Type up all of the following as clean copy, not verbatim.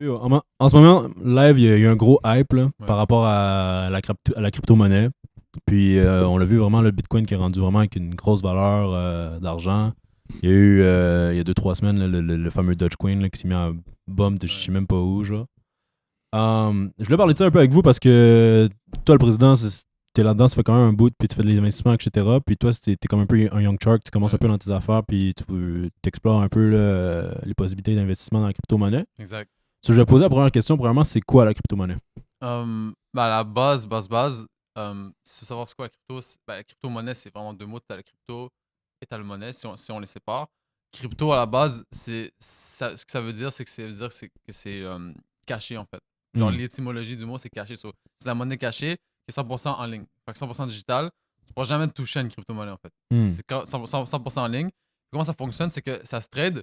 En ce moment, live, il y a un gros hype là, Ouais. par rapport à la crypto-monnaie. Puis on l'a vu vraiment, le Bitcoin qui est rendu vraiment avec une grosse valeur d'argent. Il y a eu, il y a 2-3 semaines, là, le fameux Dogecoin là, qui s'est mis à bombe de je sais même pas où. Genre. Je voulais parler de ça un peu avec vous parce que toi, le président, t'es là-dedans, ça fait quand même un bout, puis tu fais des investissements, etc. Puis toi, t'es comme un peu un young shark, tu commences Ouais. un peu dans tes affaires, puis tu explores un peu là, les possibilités d'investissement dans la crypto-monnaie. Exact. So, je vais poser la première question. Premièrement, c'est quoi la crypto-monnaie? À la base, si tu veux savoir c'est quoi la crypto, la crypto-monnaie, c'est vraiment deux mots. Tu as la crypto et tu as le monnaie, si on les sépare. Crypto, à la base, ce que ça veut dire, c'est que c'est caché, en fait. Genre, Hmm. l'étymologie du mot, c'est caché. C'est la monnaie cachée qui est 100% en ligne. Fait que 100% digital, tu ne pourras jamais toucher à une crypto-monnaie, en fait. Hmm. C'est 100% en ligne. Comment ça fonctionne, c'est que euh, ça se trade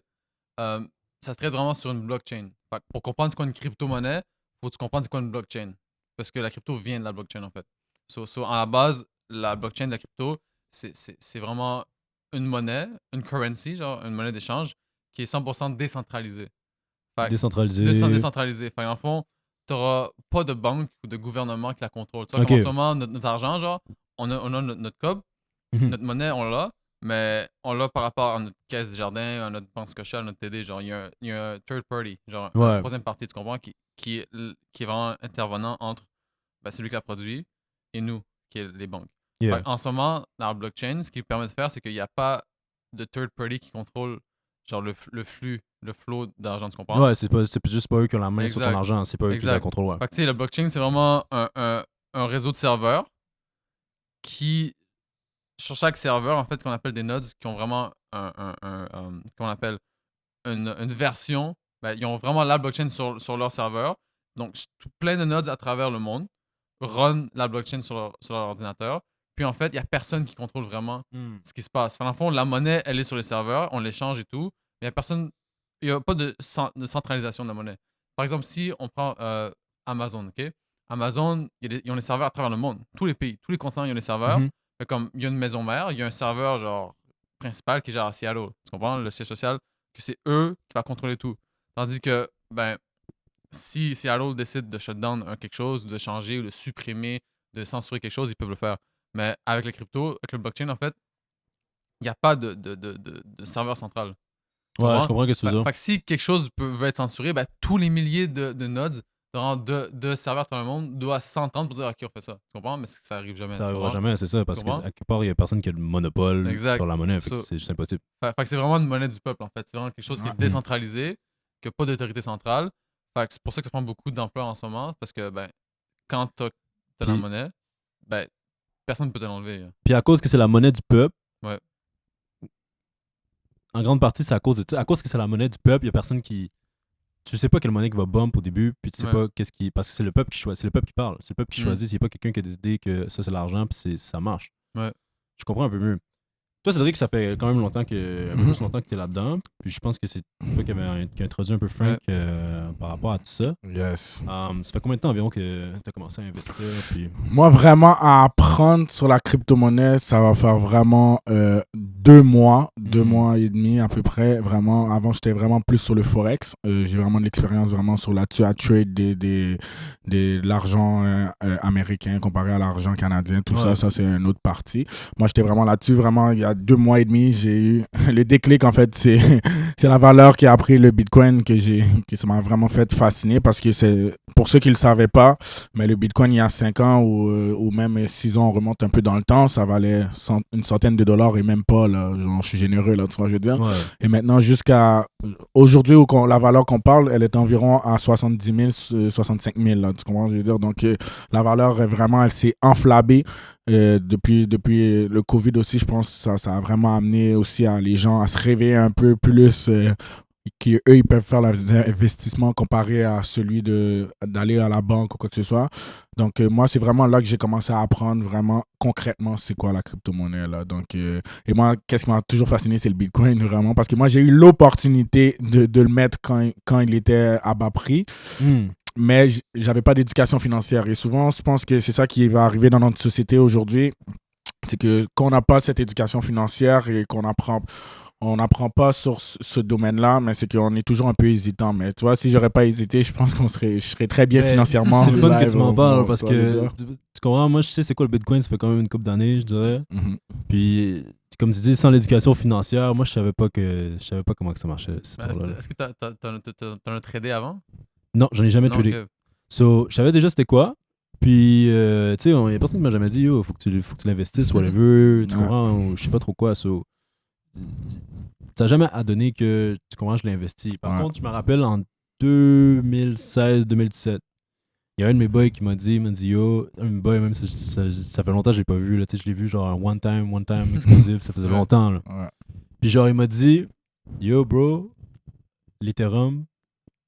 vraiment sur une blockchain. Fait que pour comprendre c'est quoi une crypto-monnaie, faut que tu comprennes c'est quoi une blockchain. Parce que la crypto vient de la blockchain, en fait. En la base, la blockchain de la crypto, c'est vraiment une monnaie, une currency, genre une monnaie d'échange, qui est 100% décentralisée. Fait que Décentralisé. décentralisée. Fait en fond, tu n'auras pas de banque ou de gouvernement qui la contrôle. Tu vois, Ok. comme en ce moment, notre argent, genre, on a notre cob, Mhm. notre monnaie, on l'a, mais on l'a par rapport à notre caisse de jardin, à notre banque Scotia, à notre TD. Genre, il y a un third party, genre un Ouais. troisième parti, tu comprends, qui est vraiment intervenant entre celui qui l'a produit et nous, qui est les banques. Yeah. En ce moment, dans la blockchain, ce qui permet de faire, c'est qu'il n'y a pas de third party qui contrôle genre le flux, le flow d'argent, tu comprends? Ouais, c'est juste pas eux qui ont la main sur ton Exact, argent, c'est pas eux qui la exact. contrôlent. Ouais. Fait que tu sais, la blockchain, c'est vraiment un réseau de serveurs qui sur chaque serveur, en fait, qu'on appelle des nodes, qui ont vraiment qu'on appelle une version, ils ont vraiment la blockchain sur leur serveur. Donc, plein de nodes à travers le monde run la blockchain sur leur ordinateur. Puis, en fait, il n'y a personne qui contrôle vraiment Hmm. ce qui se passe. Enfin, dans le fond, la monnaie, elle est sur les serveurs, on l'échange et tout. Mais il n'y a personne, il n'y a pas de centralisation de la monnaie. Par exemple, si on prend Amazon, OK? Amazon, ils ont des serveurs à travers le monde. Tous les pays, tous les continents, ils ont des serveurs. Mhm. Comme il y a une maison mère, il y a un serveur genre principal qui est genre à Seattle. Tu comprends? Le siège social, que c'est eux qui va contrôler tout. Tandis que, si Seattle décide de shut down quelque chose, de changer ou de supprimer, de censurer quelque chose, ils peuvent le faire. Mais avec les cryptos, avec le blockchain, en fait, il n'y a pas de serveur central. Tu Ouais, je comprends? comprends ce que tu veux dire. Fait que si quelque chose veut être censuré, tous les milliers de nodes de serveurs dans le monde doivent s'entendre pour dire OK, on fait ça. Tu comprends? Mais ça arrive jamais. Ça Tu arrivera comprends? jamais, c'est ça, Tu parce que comprends? à quelque part, il y a personne qui a le monopole Exact. sur la monnaie, fait que So, c'est juste impossible. fait que c'est vraiment une monnaie du peuple, en fait. C'est vraiment quelque chose qui est Ouais. décentralisé, qui n'a pas d'autorité centrale. Fait que c'est pour ça que ça prend beaucoup d'ampleur en ce moment, parce que quand t'as la Puis, monnaie, ben, personne ne peut te l'enlever. puis à cause que c'est la monnaie du peuple, Ouais. en grande partie, c'est à cause de ça. À cause que c'est la monnaie du peuple, il y a personne qui. Tu sais pas quelle monnaie qui va bump au début, puis tu sais Ouais. pas qu'est-ce qui. Parce que c'est le peuple qui choisit, c'est le peuple qui parle. C'est le peuple qui Mm. choisit, s'il n'y a pas quelqu'un qui a décidé que ça c'est l'argent, puis ça marche. Ouais. Je comprends un peu mieux. Toi, Cédric, ça fait quand même longtemps un peu plus longtemps que tu es là-dedans. Puis je pense que c'est toi qui a introduit un peu Frank par rapport à tout ça. Yes. Ça fait combien de temps environ que tu as commencé à investir? Puis... Moi, vraiment, à apprendre sur la crypto-monnaie, ça va faire vraiment 2 mois, 2 mois et demi à peu près. Vraiment, avant, j'étais vraiment plus sur le Forex. J'ai vraiment de l'expérience vraiment sur là-dessus, à trade de l'argent américain comparé à l'argent canadien. Tout Ouais. ça, c'est une autre partie. Moi, j'étais vraiment là-dessus. Vraiment, il y a 2 mois et demi, j'ai eu le déclic, en fait, c'est la valeur qui a pris le Bitcoin qui ça m'a vraiment fait fasciner parce que c'est, pour ceux qui ne le savaient pas, mais le Bitcoin, il y a 5 ans ou même 6 ans, on remonte un peu dans le temps, ça valait une centaine de dollars et même pas, là. Genre, je suis généreux, là, tu vois, je veux dire. Ouais. Et maintenant, jusqu'à aujourd'hui, la valeur qu'on parle, elle est environ à 70 000, 65 000, là, tu comprends, je veux dire. Donc, la valeur, elle s'est enflammée. Depuis le Covid aussi, je pense que ça a vraiment amené aussi les gens à se réveiller un peu plus, qu'eux, ils peuvent faire leurs investissements comparé à celui d'aller à la banque ou quoi que ce soit. Donc, moi, c'est vraiment là que j'ai commencé à apprendre vraiment concrètement c'est quoi la crypto-monnaie, là. Donc, et moi, qu'est-ce qui m'a toujours fasciné, c'est le Bitcoin, vraiment, parce que moi, j'ai eu l'opportunité de le mettre quand il était à bas prix. Mais j'avais pas d'éducation financière. Et souvent, je pense que c'est ça qui va arriver dans notre société aujourd'hui. C'est que quand on n'a pas cette éducation financière et qu'on apprend, on n'apprend pas sur ce domaine-là, mais c'est qu'on est toujours un peu hésitant. Mais tu vois, si j'aurais pas hésité, je pense je serais très bien Mais financièrement. c'est le fun que live, tu m'en parles parce tu vois, je veux que dire. tu comprends, moi je sais c'est quoi le Bitcoin, ça fait quand même une couple d'années, je dirais. Mhm. Puis comme tu dis, sans l'éducation financière, moi je savais pas comment que ça marchait. Cette histoire-là. Est-ce que t'en as tradé avant? Non, j'en ai jamais Non, tradé. ok. So, je savais déjà c'était quoi. Puis, tu sais, il y a personne qui m'a jamais dit, yo, faut que tu l'investisses, whatever, tu Ouais. comprends, ou je sais pas trop quoi. So, ça n'a jamais donné que, tu comprends, je l'ai investi. Par Ouais. contre, je me rappelle en 2016-2017, il y a un de mes boys qui m'a dit, yo, un de mes boys, même ça fait longtemps que je l'ai pas vu, là, tu sais, je l'ai vu genre one time exclusive, ça faisait Ouais. longtemps, là. Ouais. Puis genre, il m'a dit, yo, bro, l'Ethereum,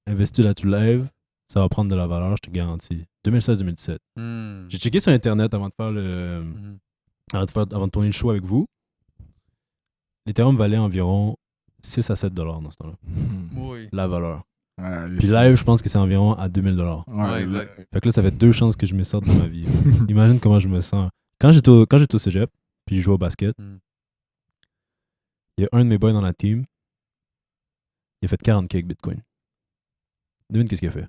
investis là-dessus live, ça va prendre de la valeur, je te garantis. 2016-2017. Hmm. J'ai checké sur Internet avant de faire le. Mhm. Avant de tourner le show avec vous. L'Ethereum valait environ 6 à 7 dollars dans ce temps-là. Oui. La valeur. Ouais, Puis live, je pense que c'est environ à 2000 dollars. Ouais, exact. Fait que là, ça fait 2 chances que je me sorte de ma vie. Imagine comment je me sens. Quand j'étais au cégep, puis je jouais au basket, Mm. il y a un de mes boys dans la team, il a fait 40K avec Bitcoin. Devine qu'est-ce qu'il a fait?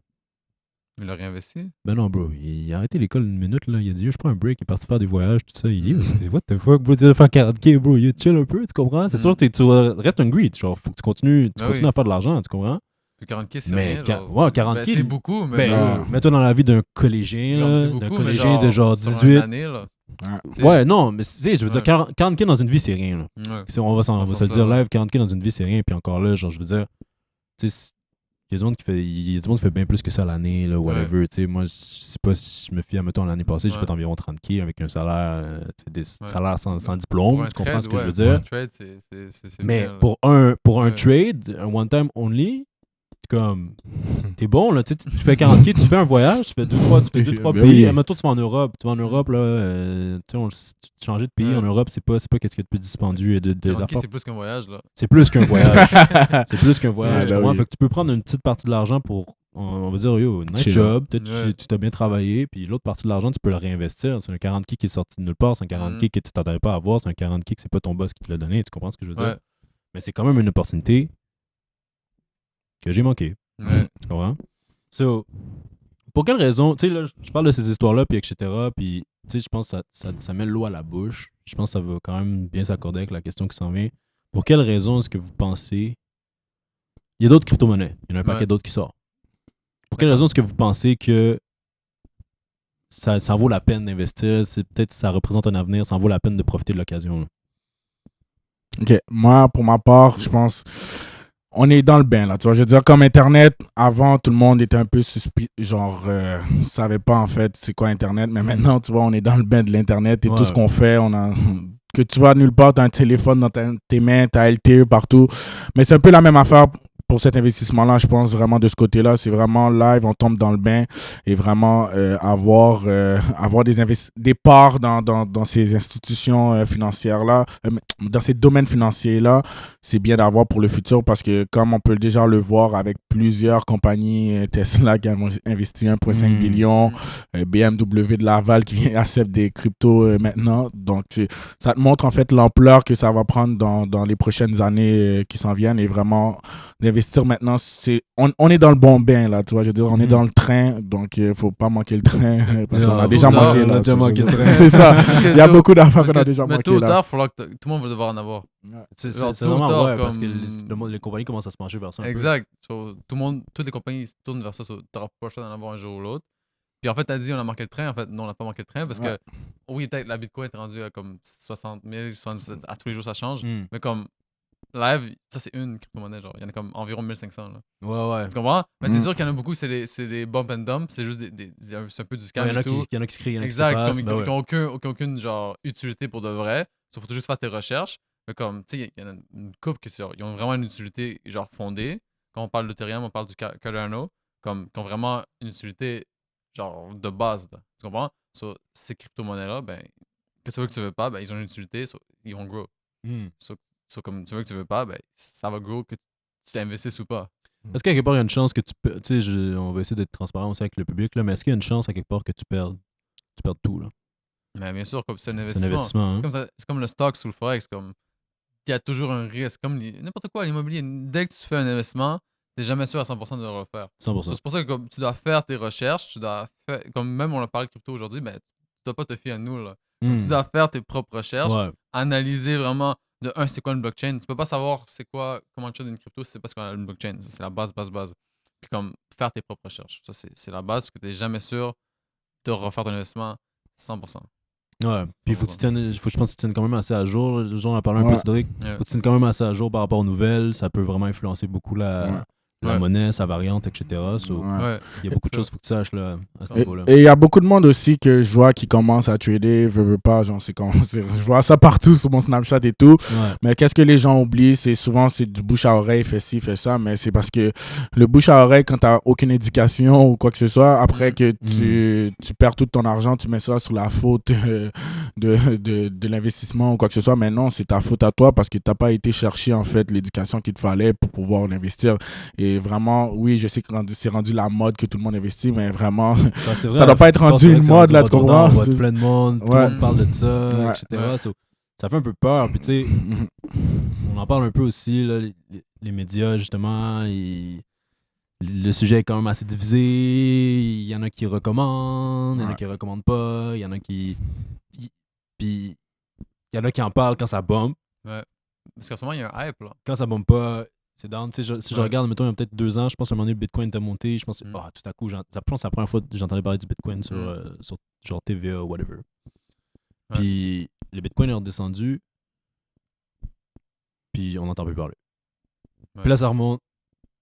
Il l'a réinvesti? Ben non, bro. Il a arrêté l'école une minute, là. Il a dit, yo, je prends un break. Il est parti faire des voyages, tout ça. Il dit, what the fuck, bro, tu vas faire 40K, bro. You chill un peu, tu comprends? C'est sûr que tu restes un greed. Genre, faut que tu continues Ah oui. à faire de l'argent, tu comprends? Puis 40K, c'est Mais rien. qua- genre, ouais, c'est- 40K, ben, c'est beaucoup, mais Ben, genre, mets-toi dans la vie d'un collégien, genre, là. c'est D'un beaucoup, mais collégien de genre sur 18. une année, là. Tu sais. Ouais, non, mais tu sais, je veux dire, Ouais. 40K dans une vie, c'est rien, là. Ouais. On va se Dans le ce dire sens-là, live, 40K dans une vie, c'est rien. Puis encore là, genre, je veux dire, tu sais, il y a du monde qui fait bien plus que ça l'année, là, whatever. Tu sais, moi, je sais pas si je me fie à, mettons, l'année passée, j'ai Ouais. fait environ 30K avec un salaire, tu sais, des Ouais. salaires sans Pour diplôme, un tu comprends trade, ce que je ouais, veux pour dire? un trade, c'est Mais bien, là. pour un Ouais. trade, un one-time only, comme, t'es bon, là, tu sais, tu fais 40K, tu fais un voyage, tu fais 2-3 Ben pays. oui. Admettons, tu vas en Europe. Tu vas en Europe, là, tu sais, changer de pays Ouais. en Europe, c'est pas qu'est-ce qu'il y a de plus dispendieux de 40K, affaires. c'est plus qu'un voyage, là. C'est plus qu'un voyage. C'est plus qu'un voyage, Ouais, tu ben comprends? oui. Fait que tu peux prendre une petite partie de l'argent pour, on va dire, yo, nice Chill. job, peut-être Ouais. tu t'as bien travaillé, puis l'autre partie de l'argent, tu peux le réinvestir. C'est un 40K qui est sorti de nulle part, c'est un 40K que tu t'attendais pas à avoir, c'est un 40K que c'est pas ton boss qui te l'a donné, tu comprends ce que je veux dire? Ouais. Mais c'est quand même une opportunité que j'ai manqué. Ouais. Tu comprends? So, pour quelle raison, tu sais, là, je parle de ces histoires-là, puis etc., puis, tu sais, je pense que ça met l'eau à la bouche. Je pense que ça va quand même bien s'accorder avec la question qui s'en vient. Pour quelle raison est-ce que vous pensez... Il y a d'autres crypto-monnaies. Il y en a un paquet Ouais. d'autres qui sortent. Pour quelle D'accord. raison est-ce que vous pensez que ça vaut la peine d'investir? C'est peut-être ça représente un avenir, ça en vaut la peine de profiter de l'occasion. Là. Ok, moi, pour ma part, je pense, on est dans le bain, là. Tu vois, je veux dire, comme Internet, avant, tout le monde était un peu genre, savait pas, en fait, c'est quoi Internet, mais maintenant, tu vois, on est dans le bain de l'Internet et Ouais. tout ce qu'on fait, que tu vas nulle part, tu as un téléphone dans tes mains, tu as LTE partout, mais c'est un peu la même affaire pour cet investissement-là, je pense vraiment de ce côté-là, c'est vraiment live, on tombe dans le bain et vraiment avoir des parts dans ces institutions financières-là, dans ces domaines financiers-là, c'est bien d'avoir pour le futur parce que comme on peut déjà le voir avec plusieurs compagnies, Tesla qui a investi 1,5 billion, BMW de Laval qui accepte des cryptos maintenant, donc ça te montre en fait l'ampleur que ça va prendre dans les prochaines années qui s'en viennent et vraiment d'investir maintenant, on est dans le bon bain, là, tu vois, je veux dire, on est dans le train, donc il ne faut pas manquer le train, parce qu'on a déjà manqué, là. C'est ça, il y a beaucoup d'affaires qu'on a déjà mais manqué, tôt ou là. tard, tout le monde va devoir en avoir. C'est Genre, c'est tôt ou vraiment tard, ouais, parce que comme- les compagnies commencent à se pencher vers ça un peu. Exact. So, toutes les compagnies se tournent vers ça. Tu n'auras pas le choix d'en avoir un jour ou l'autre. Puis en fait, tu as dit on a manqué le train. En fait, non, on n'a pas manqué le train parce que, oui, peut-être la Bitcoin est rendue à comme 60 000, 77 à tous les jours, ça change. Mm. Mais comme live, ça c'est une crypto-monnaie. Genre, il y en a comme environ 1500. Là. Ouais. Tu comprends? Mais Mm. c'est sûr qu'il y en a beaucoup, c'est des bump and dump. C'est juste c'est un peu du scam Il y en et a tout. qui se crient, il y en a qui se Exact, passent, comme ben ils ouais. n'ont aucune genre, utilité pour de vrai. Il faut juste faire tes recherches. Mais comme, tu sais, il y en a une couple ils ont vraiment une utilité genre fondée. Quand on parle d'Ethereum, on parle du Cardano, qui ont vraiment une utilité genre de base. Là. Tu comprends? So, ces crypto-monnaies-là, ben, que tu veux que tu veux pas, ben, ils ont une utilité, ils vont grow. Mm. So, comme tu veux que tu veux pas, ben, ça va grow que tu t'investisses ou pas. Est-ce qu'à quelque part, il y a une chance que tu peux. Tu sais, on va essayer d'être transparent aussi avec le public, là, mais est-ce qu'il y a une chance à quelque part que tu perdes tout, là? Mais bien sûr, comme c'est un C'est un investissement. investissement, hein? C'est comme le stock sous le forex. Comme il y a toujours un risque. Comme n'importe quoi, l'immobilier, dès que tu fais un investissement, tu n'es jamais sûr à 100% de le refaire. 100%. C'est pour ça que comme, tu dois faire tes recherches, tu dois faire, comme même on a parlé de crypto aujourd'hui, mais tu dois pas te fier à nous. Là. Donc, tu dois faire tes propres recherches, Ouais. analyser vraiment, de un, c'est quoi une blockchain. Tu peux pas savoir c'est quoi, comment tu fais une crypto si c'est pas ce qu'on a une blockchain. Ça, c'est la base. Puis comme faire tes propres recherches. Ça, c'est la base parce que tu n'es jamais sûr de refaire ton investissement 100%. Ouais, puis faut que je pense que tu tiennes quand même assez à jour. Genre, on a parlé un Ouais. peu, Cédric. Faut que tu tiennes quand même assez à jour par rapport aux nouvelles. Ça peut vraiment influencer beaucoup la monnaie, sa variante, etc. So, il y a beaucoup de choses qu'il faut que tu saches là, à ce niveau-là. Et il y a beaucoup de monde aussi que je vois qui commence à trader, veut pas, genre, je vois ça partout sur mon Snapchat et tout. Ouais. Mais qu'est-ce que les gens oublient? C'est souvent, c'est du bouche à oreille, fais ci, fais ça, mais c'est parce que le bouche à oreille, quand t'as aucune éducation ou quoi que ce soit, après que tu perds tout ton argent, tu mets ça sur la faute de l'investissement ou quoi que ce soit, mais non, c'est ta faute à toi parce que t'as pas été chercher, en fait, l'éducation qu'il te fallait pour pouvoir l'investir. Et vraiment, oui, je sais que c'est rendu la mode que tout le monde investit, mais vraiment, ça doit pas être rendu une mode, là, tu comprends? On voit plein de monde, tout le monde parle de ça, Ouais. etc. So, ça fait un peu peur. Puis, tu sais, on en parle un peu aussi, là, les médias, justement. Le sujet est quand même assez divisé. Il y en a qui recommandent, il y en a qui recommandent pas, il y en a qui. Puis, il y en a qui en parlent quand ça bombe. Ouais. Parce qu'en ce moment, il y a un hype, là. Quand ça bombe pas, c'est down. Si je regarde, mettons, il y a peut-être 2 ans, je pense qu'à un moment donné, le Bitcoin était monté. Je pense que tout à coup, je pense que c'est la première fois que j'entendais parler du Bitcoin sur genre TVA ou whatever. Puis le Bitcoin est redescendu. Puis on n'entend plus parler. Puis là, ça remonte.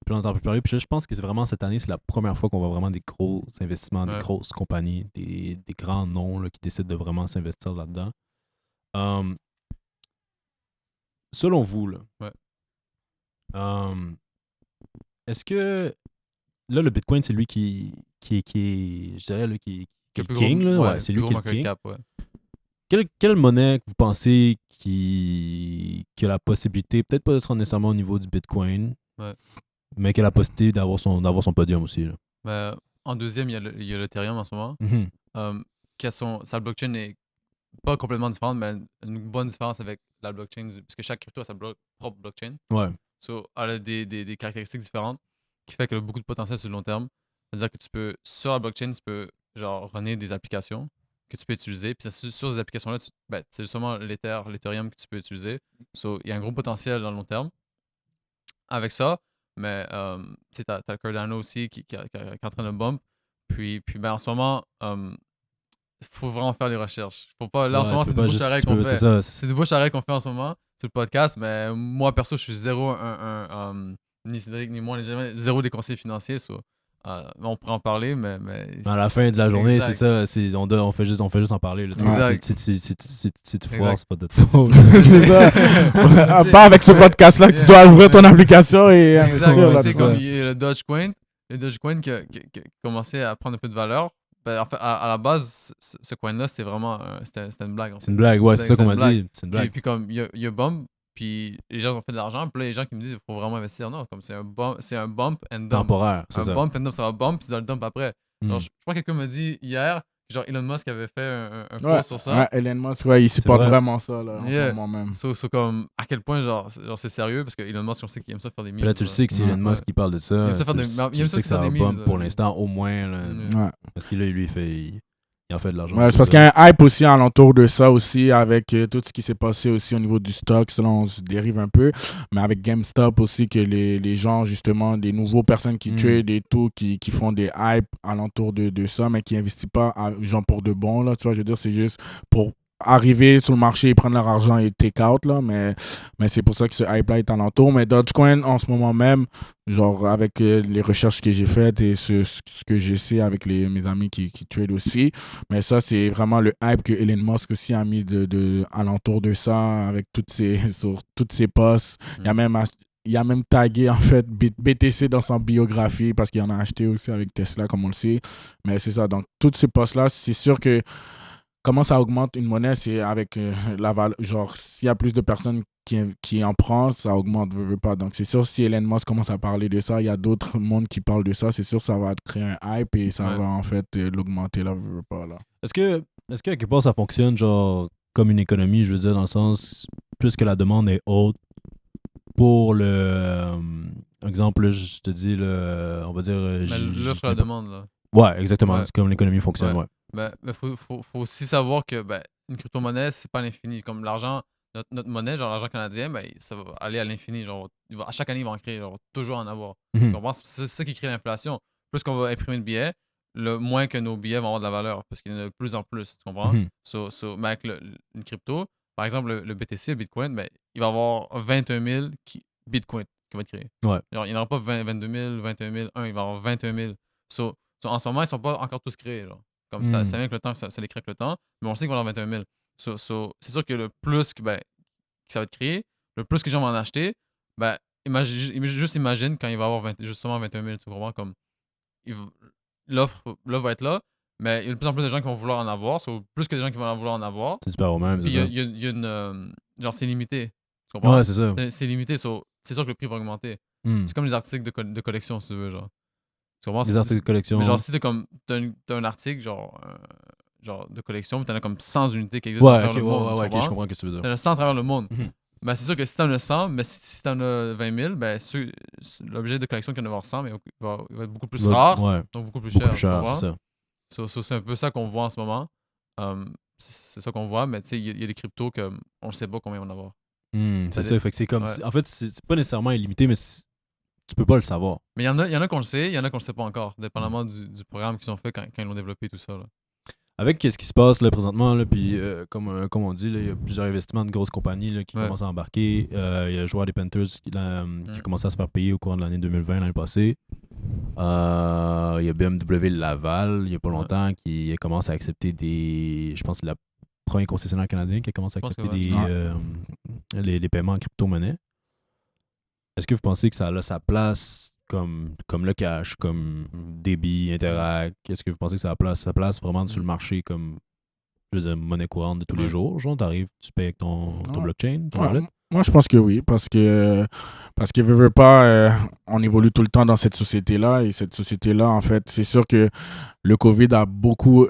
Puis on n'entend plus parler. Puis là, je pense que c'est vraiment cette année, c'est la première fois qu'on voit vraiment des gros investissements, des grosses compagnies, des grands noms là, qui décident de vraiment s'investir là-dedans. Selon vous, là, est-ce que là, le Bitcoin, c'est lui qui est, je dirais, là, qui est le king, là? Ouais, c'est lui qui est le king. Cap, Quelle monnaie que vous pensez qui a la possibilité, peut-être pas de se rendre nécessairement au niveau du Bitcoin, mais qui a la possibilité d'avoir son podium aussi, là? En deuxième, il y a l'Ethereum en ce moment. Sa blockchain n'est pas complètement différente, mais une bonne différence avec la blockchain, parce que chaque crypto a sa propre blockchain. Ouais. So, elle a des caractéristiques différentes qui fait qu'elle a beaucoup de potentiel sur le long terme. C'est-à-dire que sur la blockchain, tu peux genre runner des applications que tu peux utiliser. Puis sur ces applications-là, c'est justement l'Ethereum que tu peux utiliser. So, il y a un gros potentiel dans le long terme avec ça. Mais tu sais, t'as le Cardano aussi qui est en train de bump. Puis en ce moment, il faut vraiment faire les recherches. Faut pas, là, en ce moment, c'est du bouche-à-oreille qu'on fait. C'est du bouche-à-oreille qu'on fait en ce moment sur le podcast. Mais moi, perso, je suis zéro ni Cédric ni moi, on n'est jamais zéro des conseillers financiers. On pourrait en parler, mais à la fin de la journée, c'est ça. On fait juste en parler. Si tu foires, c'est pas de ta faute. C'est ça. Pas avec ce podcast-là que tu dois ouvrir ton application et investir là-dessus. C'est comme le Dogecoin. Le Dogecoin qui a commencé à prendre un peu de valeur. En fait, à la base, ce coin-là, c'était vraiment c'était une blague. C'est une blague, ouais, c'est ça qu'on m'a dit. C'est une blague. Puis comme il y a bump, puis les gens ont fait de l'argent, puis là, les gens qui me disent il faut vraiment investir. Non, comme c'est un bump and dump. Temporaire, c'est ça. Un bump and dump, ça va bump, puis tu dois le dump après. Genre, je crois que quelqu'un m'a dit hier, genre Elon Musk avait fait un post sur ça. Ouais, Elon Musk, il supporte vraiment ça là, en ce moment même. So, comme, à quel point, genre c'est sérieux, parce que Elon Musk, on sait qu'il aime ça faire des memes. Là, tu le sais que c'est Elon Musk qui parle de ça. Il aime ça faire des ça memes. Bump pour l'instant, au moins. Là, parce que là, il en fait de l'argent. Ouais, c'est parce qu'il y a un hype aussi alentour de ça aussi, avec tout ce qui s'est passé aussi au niveau du stock. Là, on se dérive un peu. Mais avec GameStop aussi, que les gens, justement, des nouveaux personnes qui trade et tout, qui font des hypes alentour de ça, mais qui n'investissent pas, genre pour de bon, là. Tu vois, je veux dire, c'est juste pour arriver sur le marché et prendre leur argent et take out, là. Mais c'est pour ça que ce hype-là est alentour. Mais Dogecoin, en ce moment même, genre avec les recherches que j'ai faites et ce que je sais avec mes amis qui trade aussi, mais ça, c'est vraiment le hype que Elon Musk aussi a mis alentour de ça, avec sur toutes ses posts. Il a même tagué, en fait, BTC dans son biographie parce qu'il en a acheté aussi avec Tesla, comme on le sait. Mais c'est ça. Donc, toutes ces posts-là, c'est sûr que comment ça augmente une monnaie, c'est avec la valeur. Genre, s'il y a plus de personnes qui en prennent, ça augmente, veut pas. Donc, c'est sûr, si Elon Musk commence à parler de ça, il y a d'autres mondes qui parlent de ça, c'est sûr, ça va créer un hype et ça va, en fait, l'augmenter, là, veut pas, là. Est-ce que, à quelque part, ça fonctionne, genre, comme une économie, je veux dire, dans le sens, plus que la demande est haute pour exemple, là, je te dis, on va dire. Mais l'offre et la demande, là. Ouais, exactement. Ouais. C'est comme l'économie fonctionne, Ouais. ouais. Mais faut aussi savoir que une crypto-monnaie, c'est pas l'infini. Comme l'argent, notre monnaie, genre l'argent canadien, ça va aller à l'infini. Genre, à chaque année, il va en créer. Genre, toujours en avoir. Tu Mhm. comprends? C'est ça qui crée l'inflation. Plus qu'on va imprimer de billets, le moins que nos billets vont avoir de la valeur. Parce qu'il y en a de plus en plus. Tu comprends? Mhm. Mais avec une crypto, par exemple, le BTC, le Bitcoin, il va y avoir 21 000 Bitcoin qui va être créé. Ouais. Genre, il n'y en aura pas 22 000, 21 000, il va y avoir 21 000. En ce moment, ils sont pas encore tous créés. Genre. Comme ça vient avec le temps, ça les crée avec le temps, mais on sait qu'il va y en avoir 21 000. C'est sûr que le plus que ça va être créé, le plus que les gens vont en acheter, juste imagine quand il va y avoir justement 21 000, tu comprends? Comme, il v- l'offre va être là, mais il y a de plus en plus de gens qui vont vouloir en avoir, plus que de gens qui vont vouloir en avoir. C'est super au même, Puis c'est ça. il y a une. Genre, c'est limité. Tu comprends? Ouais, c'est ça. C'est limité, c'est sûr que le prix va augmenter. Hmm. C'est comme les articles de collection, si tu veux, genre. Tu comprends? Des articles de collection. Mais genre, si t'as un article, genre de collection, mais t'en as comme 100 unités qui existent à Ouais, travers ok, le monde. Tu ouais, ok, je comprends? comprends ce que tu veux T'en dire. as 100 à travers le monde. Mhm. C'est sûr que si t'en as 100, mais si t'en as 20 000, l'objet de collection qu'il y en a avoir 100, mais il va être beaucoup plus rare, Ouais, donc beaucoup plus beaucoup cher. plus Tu cher, comprends? c'est ça. C'est un peu ça qu'on voit en ce moment. C'est ça qu'on voit, mais tu sais, il y a des cryptos qu'on ne sait pas combien on va en avoir. C'est ça. Fait que c'est comme. Ouais. En fait, c'est pas nécessairement illimité, mais tu peux pas le savoir. Mais il y en a qu'on le sait, il y en a qu'on le sait pas encore, dépendamment du programme qu'ils ont fait quand ils l'ont développé, tout ça. Là. Avec ce qui se passe là, présentement, là, puis comme on dit, là, il y a plusieurs investissements de grosses compagnies là, qui Ouais. commencent à embarquer. Il y a le joueur des Panthers qui a commencé à se faire payer au cours de l'année 2020, l'année passée. Il y a BMW Laval, il y a pas Ouais. longtemps, qui commence à accepter des. Je pense que c'est le premier concessionnaire canadien qui a commencé à Je pense que accepter ouais. les paiements en crypto-monnaie. Est-ce que vous pensez que ça a sa place comme le cash, comme débit, Interac? Est-ce que vous pensez que ça a sa place vraiment sur le marché comme je veux dire, monnaie courante de tous les Ouais. jours? Genre, t'arrives, tu payes avec ton blockchain, ton Ouais, wallet? moi, je pense que oui, parce que veut pas, on évolue tout le temps dans cette société-là, et cette société-là, en fait, c'est sûr que le COVID a beaucoup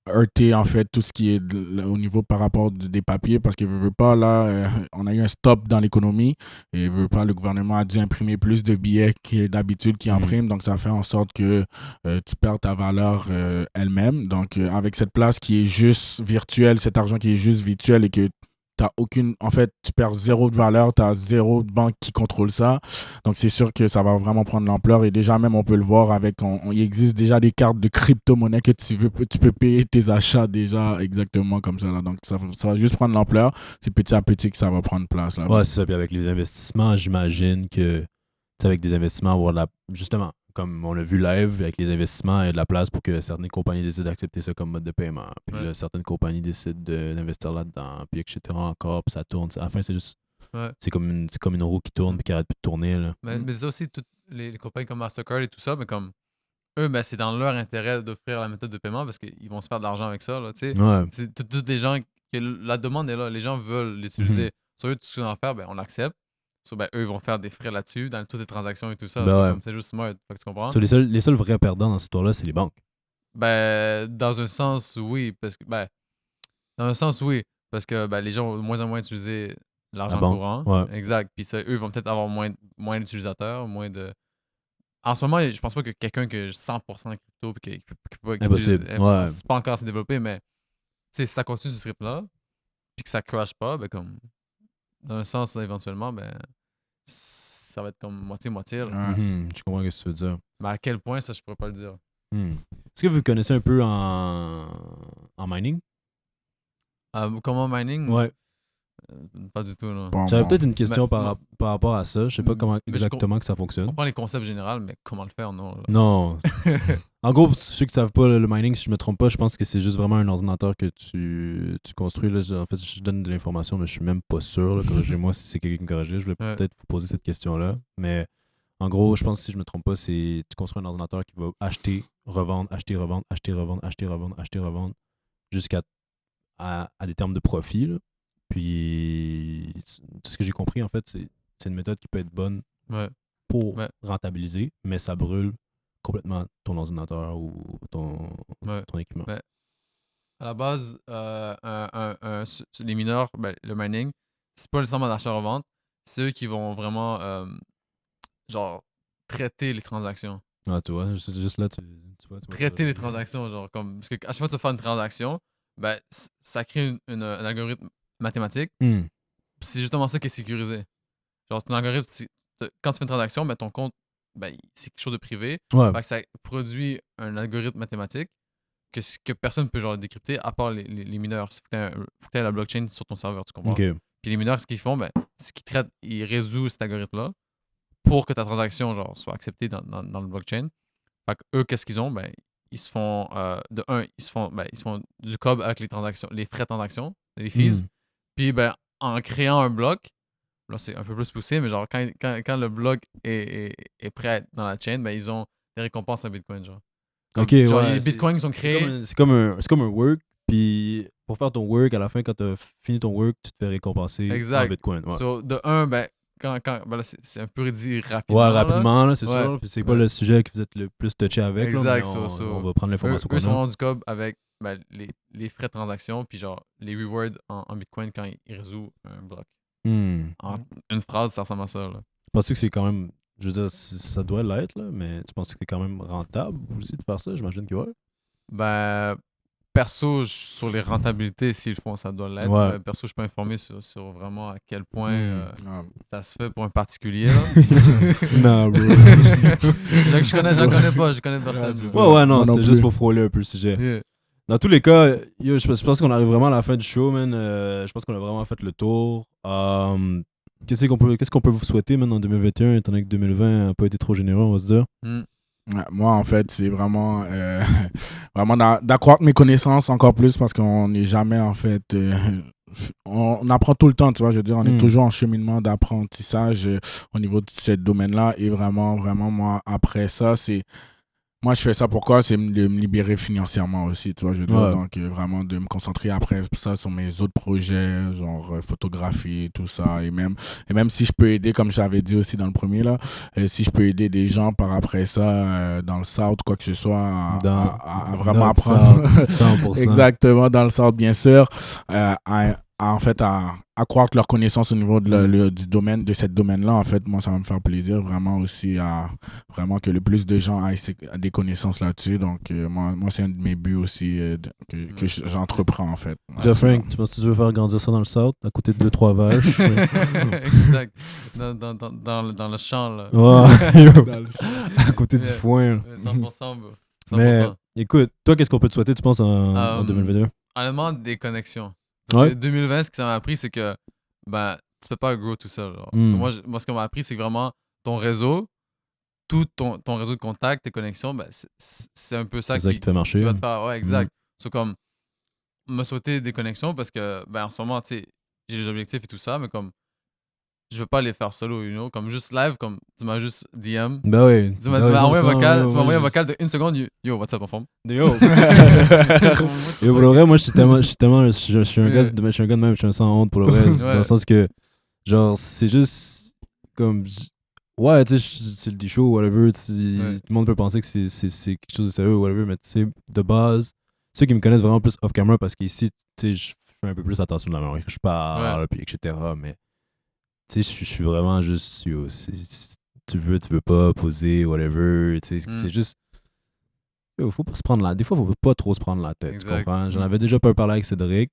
heurté, en fait, tout ce qui est au niveau par rapport des papiers, parce que veut pas, là, on a eu un stop dans l'économie, et veut pas, le gouvernement a dû imprimer plus de billets que d'habitude qui imprime, donc ça fait en sorte que tu perds ta valeur elle-même. Donc, avec cette place qui est juste virtuelle, cet argent qui est juste virtuel et que t'as aucune, en fait, tu perds zéro de valeur, tu as zéro banque qui contrôle ça. Donc, c'est sûr que ça va vraiment prendre l'ampleur. Et déjà, même, on peut le voir avec, il existe déjà des cartes de crypto-monnaie que tu peux payer tes achats déjà exactement comme ça. Là. Donc, ça va juste prendre l'ampleur. C'est petit à petit que ça va prendre place. Là. Ouais, c'est ça. Puis avec les investissements, j'imagine que, tu sais, avec des investissements, avoir justement, comme on l'a vu live, avec les investissements, il y a de la place pour que certaines compagnies décident d'accepter ça comme mode de paiement. Puis là, certaines compagnies décident d'investir là-dedans, puis etc. encore, puis ça tourne. À la fin, c'est juste. Ouais. C'est comme une roue qui tourne, puis qui arrête plus de tourner. Là. Mais c'est aussi toutes les compagnies comme Mastercard et tout ça, mais comme eux, c'est dans leur intérêt d'offrir la méthode de paiement parce qu'ils vont se faire de l'argent avec ça. Là, Ouais. c'est tous les gens, la demande est là, les gens veulent l'utiliser. Sur eux, tout ce qu'ils vont faire, on l'accepte. Eux, ils vont faire des frais là-dessus, dans toutes les transactions et tout ça. C'est juste smart, fait que tu comprends? Les seuls vrais perdants dans cette histoire-là, c'est les banques. Dans un sens, oui. Parce que, dans un sens, oui. Parce que les gens vont de moins en moins utiliser l'argent courant. Ouais. Exact. Puis eux vont peut-être avoir moins d'utilisateurs, moins de. En ce moment, je pense pas que quelqu'un qui a 100% crypto puis qui peut Impossible. c'est pas encore assez développé, mais si ça continue sur ce rythme-là, puis que ça crash pas, comme dans un sens, éventuellement, ça va être comme moitié-moitié. Je comprends ce que tu veux dire. Mais à quel point, ça, je pourrais pas le dire. Est-ce que vous connaissez un peu en mining? Comment mining? Ouais. Pas du tout, non. J'avais peut-être une question par rapport à ça. Je sais pas comment exactement que ça Je fonctionne. comprends les concepts généraux, mais comment le faire, non? Là. Non. En gros, pour ceux qui savent pas, le mining, si je me trompe pas, je pense que c'est juste vraiment un ordinateur que tu construis. Là. En fait, je donne de l'information, mais je suis même pas sûr. Là. Corrigez-moi si c'est quelqu'un qui me corrige. Je vais peut-être vous poser cette question-là. Mais en gros, je pense que si je me trompe pas, c'est tu construis un ordinateur qui va acheter, revendre, acheter, revendre, acheter, revendre, acheter, revendre, acheter, revendre, jusqu'à des termes de profit. Là. Puis, tout ce que j'ai compris, en fait, c'est une méthode qui peut être bonne pour rentabiliser, mais ça brûle complètement ton ordinateur ou ton équipement. À la base, les mineurs, le mining, c'est pas nécessairement l'achat-revente, c'est eux qui vont vraiment, genre, traiter les transactions. Ah, tu vois, juste là, tu vois. Traiter les transactions, genre, comme, parce que à chaque fois que tu fais une transaction, ben, ça crée un algorithme mathématique. Hmm. C'est justement ça qui est sécurisé. Genre, ton algorithme, quand tu fais une transaction, ben, ton compte, ben, c'est quelque chose de privé. Ouais. Fait que ça produit un algorithme mathématique que personne peut genre décrypter à part les mineurs. Faut que tu aies la blockchain sur ton serveur, tu comprends? Ok. Puis les mineurs, ce qu'ils font, ben, c'est qu'ils traitent, ils résolvent cet algorithme-là pour que ta transaction genre, soit acceptée dans le blockchain. Fait que eux, qu'est-ce qu'ils ont? Ben, ils se font, ils se font du cob avec les transactions, les frais de transaction, les fees. Hmm. Puis, ben, en créant un bloc, là, c'est un peu plus poussé, mais genre, quand le bloc est prêt à être dans la chain, ben, ils ont des récompenses en Bitcoin, genre. Comme, Ok, genre, ouais, les bitcoins qui sont créés. C'est comme un work, puis pour faire ton work, à la fin, quand tu as fini ton work, tu te fais récompenser en Exact. Bitcoin. Ouais, So, de un, ben, ben là, c'est un peu dit rapidement. ouais rapidement, là, c'est Ouais. sûr. Puis c'est pas le sujet que vous êtes le plus touché avec. Là, mais Exact, on va prendre l'information Eux sont qu'on a. vraiment du cob avec ben, les frais de transaction, puis genre les rewards en Bitcoin quand ils résolvent un bloc. Hmm. En une phrase, ça ressemble à ça. Là. Penses-tu que c'est quand même. Je veux dire, ça doit l'être, là, mais tu penses que c'est quand même rentable aussi de faire ça? J'imagine que ouais. Ben, perso, sur les rentabilités, s'ils le font, ça doit l'être. Ouais. Mais perso, je suis pas informé sur vraiment à quel point Ah. ça se fait pour un particulier. Là. Non, bro. J'en connais pas, je connais personne. Ouais, Ouais, ouais, non, Moi non c'était juste plus. pour frôler un peu le sujet. Yeah. Dans tous les cas, yo, je pense qu'on arrive vraiment à la fin du show, man. Je pense qu'on a vraiment fait le tour. Qu'est-ce qu'on peut vous souhaiter, man, en 2021, étant donné que 2020 n'a pas été trop généreux, on va se dire? Mm. Ouais, moi, en fait, c'est vraiment, vraiment d'accroître mes connaissances encore plus parce qu'on n'est jamais, en fait, on apprend tout le temps, tu vois, je veux dire, on est toujours en cheminement d'apprentissage au niveau de ce domaine-là. Et vraiment, vraiment, moi, après ça, moi, je fais ça pourquoi? C'est de me libérer financièrement aussi, tu vois, je veux dire. Ouais. Donc, vraiment de me concentrer après ça sur mes autres projets, genre photographie, tout ça. Et même si je peux aider, comme j'avais dit aussi dans le premier, là, si je peux aider des gens par après ça, dans le South, quoi que ce soit, à vraiment Notre apprendre. South, 100%. Exactement, dans le South, bien sûr. En fait, à accroître leur connaissance au niveau du domaine, de ce domaine-là, en fait, moi, ça va me faire plaisir vraiment aussi à vraiment que le plus de gens aient des connaissances là-dessus. Donc, moi, c'est un de mes buts aussi que j'entreprends, en fait. Toi, Frank, tu penses que tu veux faire grandir ça dans le South, à côté de 2-3 vaches? Exact. Dans le champ, là. Ouais, yo, à côté du foin. Là. 100%, bro. 100%. Mais écoute, toi, qu'est-ce qu'on peut te souhaiter, tu penses, en 2021? Honnêtement, des connexions. Parce Ouais. que 2020, ce que ça m'a appris, c'est que ben, tu peux pas grow tout seul. Genre. Mm. Moi, ce qu'on m'a appris, c'est que vraiment ton réseau, tout ton réseau de contacts, tes connexions, ben, c'est un peu ça, C'est ça qui te fait marcher. qui va te faire. Ouais, exact. C'est comme me sauter des connexions parce que ben, en ce moment, tu sais, j'ai les objectifs et tout ça, mais comme je veux pas les faire solo, you know, comme juste live, comme tu m'as juste DM. Ben oui. Tu m'as envoyé un vocal, de 1 seconde, yo, what's up, en forme? Yo. Yo, pour le vrai, moi, je suis un gars de même, je suis un sans honte pour le vrai. Ouais. Dans le sens que, genre, c'est juste comme. Ouais, tu sais, c'est le show, whatever. Tout le monde peut penser que c'est quelque chose de sérieux, whatever, mais tu sais, de base, ceux qui me connaissent vraiment plus off-camera, parce qu'ici, tu sais, je fais un peu plus attention dans la manière que je parle, puis etc. Mais, tu sais, je suis vraiment juste, yo, si tu veux pas poser, whatever. Tu sais, c'est juste. Yo, faut pas se prendre des fois, faut pas trop se prendre la tête, Exact. tu comprends? J'en avais déjà pas parlé avec Cédric.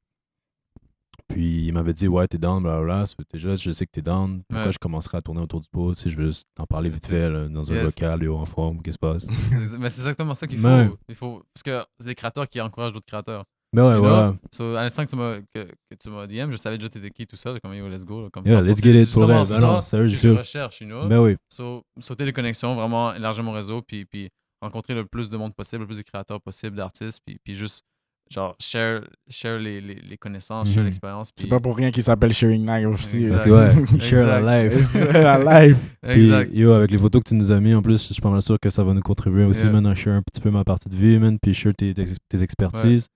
Puis il m'avait dit, ouais, t'es down, blablabla. Déjà, je sais que t'es down. Pourquoi je commencerai à tourner autour du pot? Si je veux juste en parler vite fait là, dans un local, yo, en forme, qu'est-ce qui se passe? Mais c'est exactement ça qu'il Ouais. faut. Parce que c'est des créateurs qui encouragent d'autres créateurs. Ben ouais, You know? ouais. So, à l'instant que tu m'as DM, je savais déjà t'étais qui, tout ça. Comme yo, let's go. Là, comme Yeah, ça. let's C'est get it pour justement vrai. Ben non, ça sérieux, que je feel. recherche, you know? Ben oui. So, sauter les connexions, vraiment élargir mon réseau, puis rencontrer le plus de monde possible, le plus de créateurs possible, d'artistes, puis juste genre share les connaissances, share l'expérience. C'est pas pour rien qu'il s'appelle Sharing Night aussi. Parce que ouais, share la life. La live. Puis Exact. yo, avec les photos que tu nous as mis, en plus, je suis pas mal sûr que ça va nous contribuer aussi, man, à share un petit peu ma partie de vie, man, puis share tes expertises.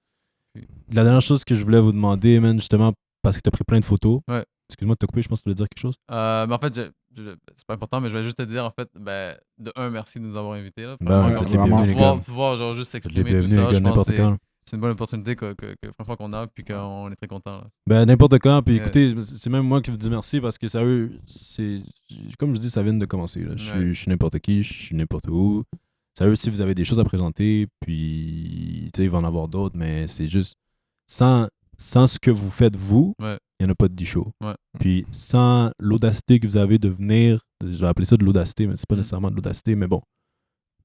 La dernière chose que je voulais vous demander, man, justement, parce que tu as pris plein de photos. Ouais. Excuse-moi de te couper, je pense que tu voulais dire quelque chose. Mais en fait, c'est pas important, mais je vais juste te dire, en fait, ben, de un, merci de nous avoir invités. Là, Ben, vous êtes les bienvenus, les gars. pouvoir genre juste Vous êtes les s'exprimer tout bienvenus, ça, les gars, je pense n'importe que quand. c'est une bonne opportunité que première fois qu'on a, puis qu'on est très content. Là. Ben, n'importe quand. Puis écoutez, c'est même moi qui vous dis merci parce que sérieux, c'est. Comme je dis, ça vient de commencer. Là. Je suis n'importe qui, je suis n'importe où. Sérieux, si vous avez des choses à présenter, puis. Tu sais, il va en avoir d'autres, mais c'est juste. Sans ce que vous faites, vous, il n'y en a pas de 10 shows. Ouais. Puis sans l'audacité que vous avez de venir, je vais appeler ça de l'audacité, mais c'est pas nécessairement de l'audacité, mais bon,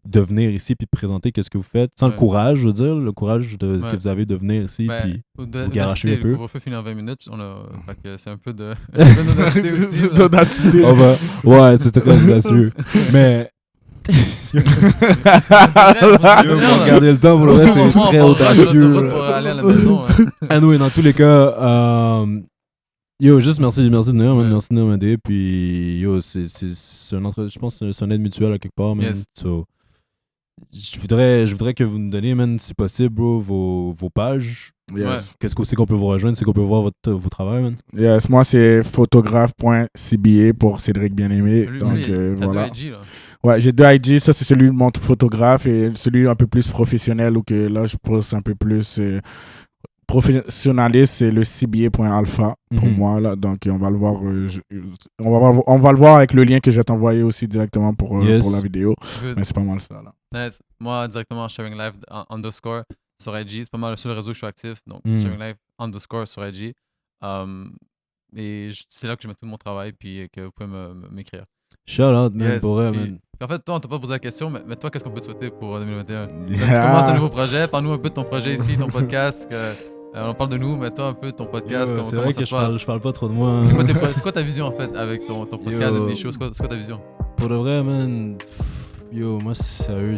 de venir ici puis de présenter qu'est-ce que vous faites, sans le courage, je veux dire, le courage que vous avez de venir ici puis vous garocher un peu. Le couvre-feu finit en 20 minutes, fait que c'est un peu d'audacité aussi. D'audacité. Ouais, c'est très audacieux. Mais... Regardez le temps pour le reste, c'est très audacieux. Pour aller à la maison. Anyway, dans tous les cas, yo, juste merci de venir, man. Merci de venir m'aider. Puis, yo, c'est je pense que c'est un aide mutuelle à quelque part, man. Yes. So, je voudrais que vous nous donniez, man, si possible, bro, vos pages. Yes. Qu'est-ce que c'est qu'on peut vous rejoindre, c'est qu'on peut voir vos travaux, man. Yes, moi c'est photographe.cba pour Cédric Bien-Aimé. Donc voilà. T'as 2 IG, là. Ouais, j'ai 2 IG, ça c'est celui de mon photographe et celui un peu plus professionnel ou que là je pose un peu plus professionnaliste, c'est le cba.alpha pour moi là. Donc on va le voir on va le voir avec le lien que je vais t'envoyer aussi directement pour la vidéo. Good. Mais c'est pas mal ça là. Nice. Moi directement Sharing Live _ sur IG, c'est pas mal le seul réseau où je suis actif, donc Sharing Live _ sur IG. Et c'est là que je mets tout mon travail puis que vous pouvez m'écrire. Shout out, man, pour vrai, man. En fait, toi, on t'a pas posé la question, mais toi, qu'est-ce qu'on peut te souhaiter pour 2021? Tu commences un nouveau projet, parle-nous un peu de ton projet ici, ton podcast. On parle de nous, mais toi, un peu de ton podcast, comment ça se passe? Je parle pas trop de moi. C'est quoi ta vision, en fait, avec ton podcast et des choses? C'est quoi ta vision? Pour de vrai, man, yo, moi, sérieux,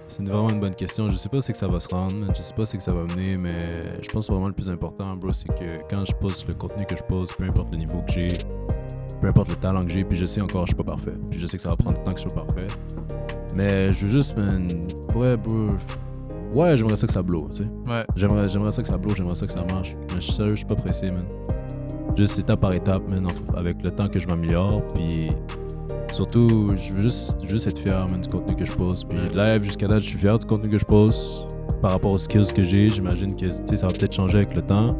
c'est vraiment une bonne question. Je sais pas c'est que ça va se rendre, man. Je sais pas c'est que ça va mener, mais je pense vraiment le plus important, bro, c'est que quand je poste le contenu que je pose, peu importe le niveau que j'ai, peu importe le talent que j'ai, puis je sais encore, je suis pas parfait. Puis je sais que ça va prendre du temps que je sois parfait. Mais je veux juste, man, ouais, bro, ouais, j'aimerais ça que ça blow, tu sais. Ouais. J'aimerais ça que ça blow, j'aimerais ça que ça marche. Mais je suis sérieux, je suis pas pressé, man. Juste étape par étape, man, avec le temps que je m'améliore, puis surtout, je veux juste être fier, man, du contenu que je pose. Puis live, jusqu'à date, je suis fier du contenu que je pose par rapport aux skills que j'ai. J'imagine que, tu sais, ça va peut-être changer avec le temps.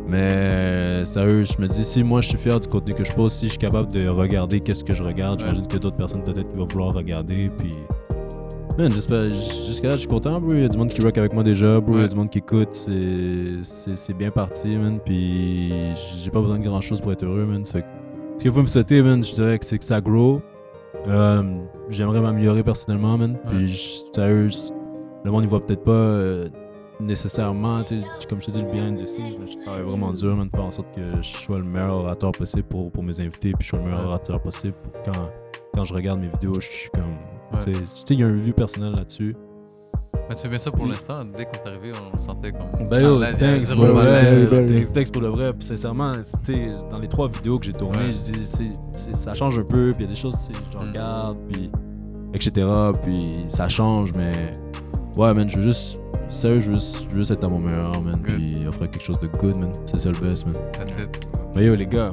Mais sérieux, je me dis, si moi je suis fier du contenu que je pose, si je suis capable de regarder qu'est-ce que je regarde, j'imagine que d'autres personnes peut-être qui vont vouloir regarder. Puis, man, j'espère, jusqu'à là, je suis content, bro. Il y a du monde qui rock avec moi déjà, bro. Il y a du monde qui écoute. C'est bien parti, man. Puis, j'ai pas besoin de grand chose pour être heureux, man. Ce que vous me souhaitez, man, je dirais que c'est que ça grow. J'aimerais m'améliorer personnellement, man. Puis, sérieux, le monde, il voit peut-être pas. Nécessairement, tu sais, comme je te dis, le behind the scenes, je travaille vraiment dur, man, pour faire en sorte que je sois le meilleur orateur possible pour mes invités, puis je sois le meilleur orateur possible pour quand je regarde mes vidéos, je suis comme, tu sais, il y a un vue personnel là-dessus. Tu fais bien ça pour l'instant, dès qu'on est arrivé, on sentait comme... Ben yo, thanks pour le vrai, puis sincèrement, tu sais, dans les 3 vidéos que j'ai tournées, je dis, ça change un peu, puis il y a des choses, je regarde, puis etc., puis ça change, mais ouais, man, je veux juste être à mon meilleur, man, puis offrir quelque chose de good, man. C'est ça le best, man. That's it. Mais yo, les gars,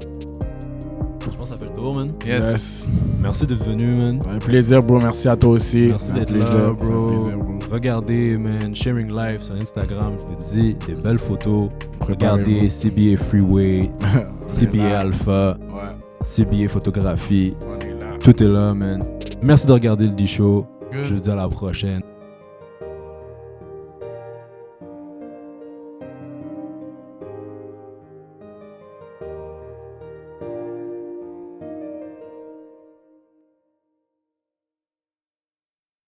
je pense que ça fait le tour, man. Yes. Merci d'être venu, man. Un plaisir, bro. Merci à toi aussi. Merci d'être là, bro. Regardez, man, Sharing Life sur Instagram, je vous dis, des belles photos. Regardez CBA Freeway, CBA Alpha, CBA Photographie. Tout est là, man. Merci de regarder le D-Show. Je vous dis à la prochaine.